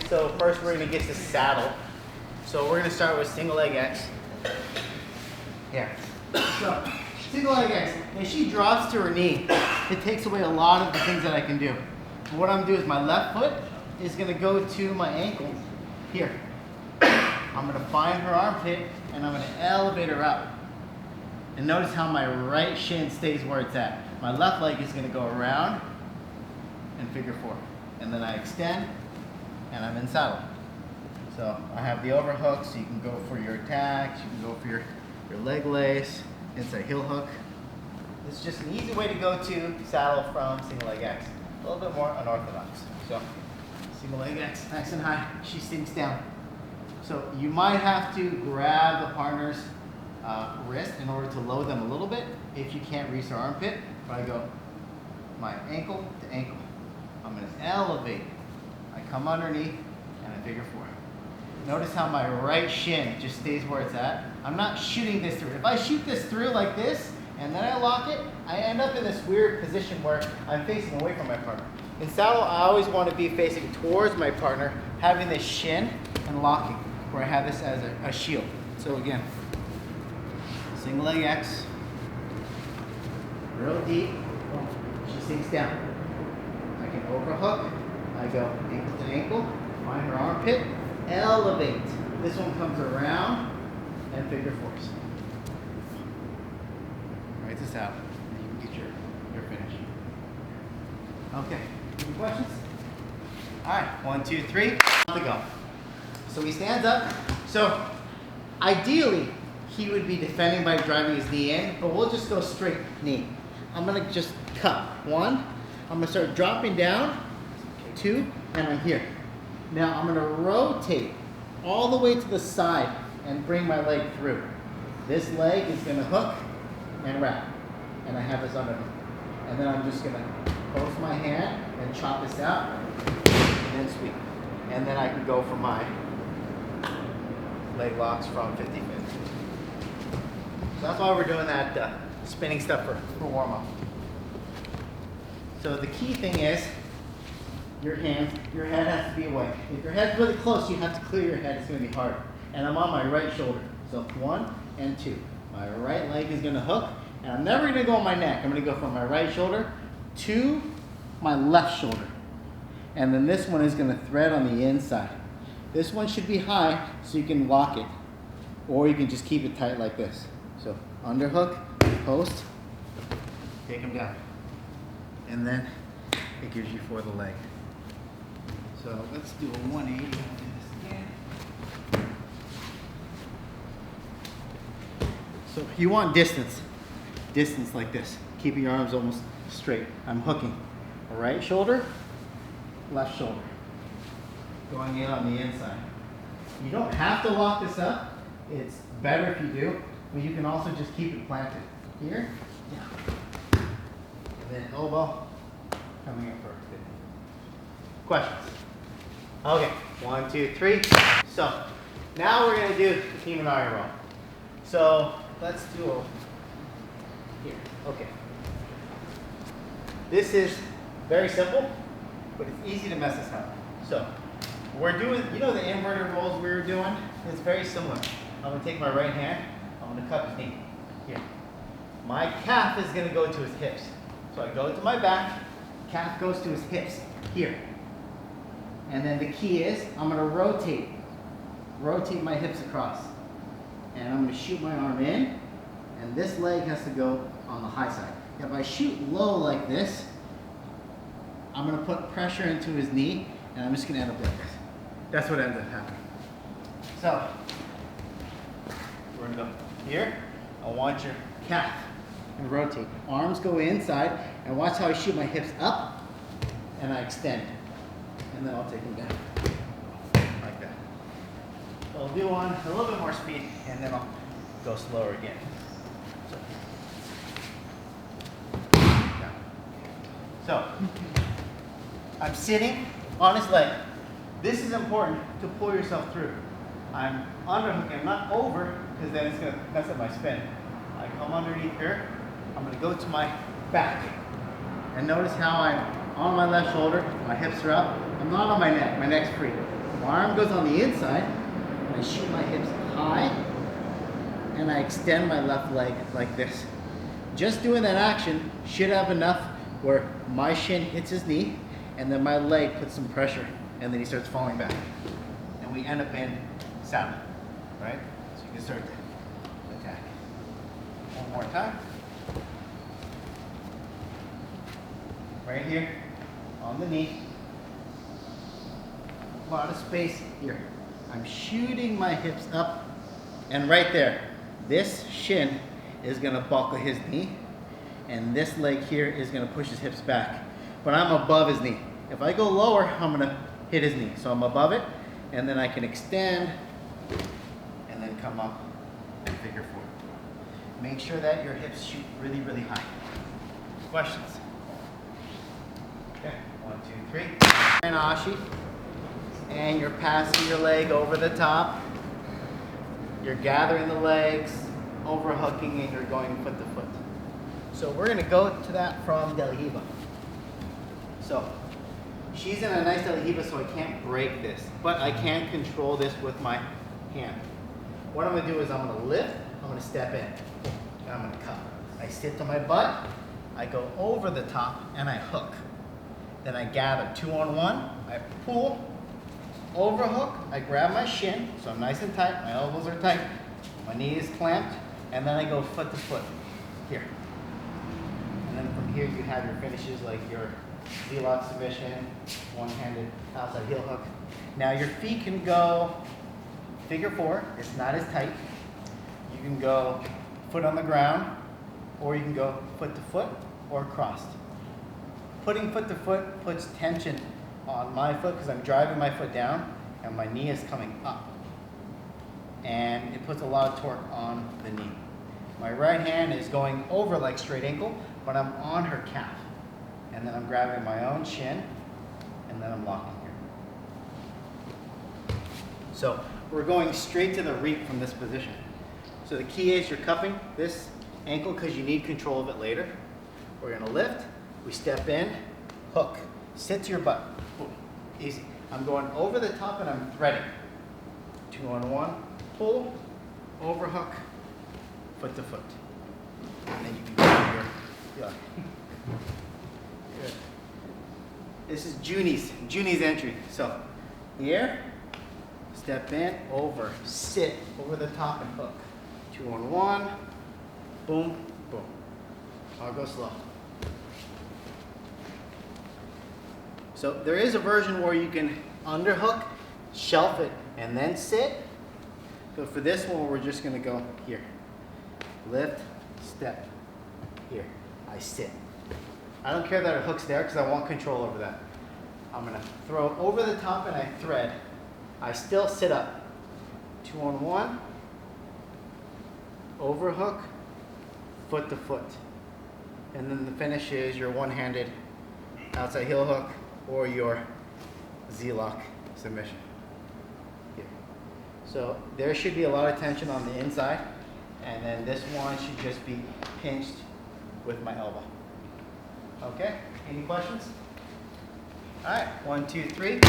So first we're gonna get the saddle. So we're gonna start with single leg X. Here. So single leg X. If she drops to her knee, it takes away a lot of the things that I can do. What I'm gonna do is my left foot is gonna go to my ankle here. I'm gonna find her armpit and I'm gonna elevate her up. And notice how my right shin stays where it's at. My left leg is gonna go around and figure four. And then I extend and I'm in saddle. So I have the overhook, so you can go for your attacks, you can go for your leg lace, inside heel hook. This is just an easy way to go to saddle from single leg X. A little bit more unorthodox. So single leg X, nice and high, she sinks down. So you might have to grab the partner's wrist in order to load them a little bit if you can't reach their armpit. But I go my ankle to ankle. I'm going to elevate. I come underneath and I figure four. Notice how my right shin just stays where it's at. I'm not shooting this through. If I shoot this through like this and then I lock it, I end up in this weird position where I'm facing away from my partner. In saddle, I always want to be facing towards my partner, having this shin and locking, where I have this as a shield. So again, single leg X, real deep, she sinks down. I can overhook, I go ankle to ankle, find her armpit, elevate. This one comes around and figure fours. Write this out and you can get your finish. Okay, any questions? All right, 1, 2, 3, to go. So he stands up. So ideally, he would be defending by driving his knee in, but we'll just go straight knee. I'm gonna just cut. 1, I'm gonna start dropping down. 2, and I'm here. Now I'm gonna rotate all the way to the side and bring my leg through. This leg is gonna hook and wrap, and I have this under me. And then I'm just gonna post my hand and chop this out, and then sweep. And then I can go for my leg locks from 50-50. So that's why we're doing that spinning stuff for warm-up. So the key thing is your head has to be away. If your head's really close, you have to clear your head. It's going to be hard. And I'm on my right shoulder. So 1 and 2. My right leg is going to hook, and I'm never going to go on my neck. I'm going to go from my right shoulder to my left shoulder. And then this one is going to thread on the inside. This one should be high so you can lock it, or you can just keep it tight like this. So underhook, post, take them down. And then it gives you for the leg. So let's do a 180. I'll do this again. So you want distance like this, keeping your arms almost straight. I'm hooking right shoulder, left shoulder, going in on the inside. You don't have to lock this up. It's better if you do, but you can also just keep it planted here, down, and then elbow coming up for 50. Questions? Okay, 1, 2, 3. So now we're going to do the Imanari roll. So let's do a here. Okay. This is very simple, but it's easy to mess this up. So we're doing, you know, the inverted rolls we were doing? It's very similar. I'm going to take my right hand. I'm going to cup his knee here. My calf is going to go to his hips. So I go to my back, calf goes to his hips here. And then the key is I'm going to rotate my hips across. And I'm going to shoot my arm in, and this leg has to go on the high side. If I shoot low like this, I'm going to put pressure into his knee, and I'm just going to end up like this. That's what ends up happening. So we're going to go here. I want your calf and rotate. Arms go inside, and watch how I shoot my hips up, and I extend. And then I'll take them down, like that. So I'll do one a little bit more speed, and then I'll go slower again. So I'm sitting on his leg. This is important to pull yourself through. I'm underhooking, I'm not over, because then it's going to mess up my spin. I come underneath here. I'm going to go to my back. And notice how I'm on my left shoulder, my hips are up. I'm not on my neck, my neck's free. I'm arm goes on the inside, and I shoot my hips high, and I extend my left leg like this. Just doing that action should have enough where my shin hits his knee, and then my leg puts some pressure, and then he starts falling back. And we end up in saddle, right? So you can start to attack. One more time. Right here, on the knee. A lot of space here. I'm shooting my hips up, and right there, this shin is gonna buckle his knee, and this leg here is gonna push his hips back. But I'm above his knee. If I go lower, I'm gonna hit his knee. So I'm above it, and then I can extend, and then come up and figure four. Make sure that your hips shoot really, really high. Questions? Okay, 1, 2, 3. And ashi, and you're passing your leg over the top. You're gathering the legs, overhooking, and you're going foot to foot. So we're gonna go to that from Delahiva. So she's in a nice Delahiva, so I can't break this, but I can control this with my hand. What I'm gonna do is I'm gonna lift, I'm gonna step in, and I'm gonna cut. I sit to my butt, I go over the top, and I hook. Then I gather 2 on 1, I pull, overhook, I grab my shin, so I'm nice and tight, my elbows are tight, my knee is clamped, and then I go foot to foot, here. And then from here you have your finishes like your V-lock submission, one-handed outside heel hook. Now your feet can go figure four, it's not as tight. You can go foot on the ground, or you can go foot to foot, or crossed. Putting foot to foot puts tension on my foot because I'm driving my foot down and my knee is coming up. And it puts a lot of torque on the knee. My right hand is going over like straight ankle, but I'm on her calf. And then I'm grabbing my own shin, and then I'm locking here. So we're going straight to the reap from this position. So the key is you're cupping this ankle because you need control of it later. We're gonna lift, we step in, hook, sit to your butt. Boom. Easy. I'm going over the top and I'm threading. 2 on 1, pull, overhook, foot to foot. And then you can go here. Yeah. Good. This is Junie's entry. So here, step in, over, sit, over the top and hook. 2 on 1, boom, boom. I'll go slow. So there is a version where you can underhook, shelf it, and then sit. But for this one, we're just gonna go here. Lift, step, here. I sit. I don't care that it hooks there because I want control over that. I'm gonna throw over the top and I thread. I still sit up. 2 on 1, overhook, foot to foot. And then the finish is your one-handed outside heel hook or your Z-lock submission. Here. So there should be a lot of tension on the inside, and then this one should just be pinched with my elbow. Okay, any questions? All right, 1, 2, 3.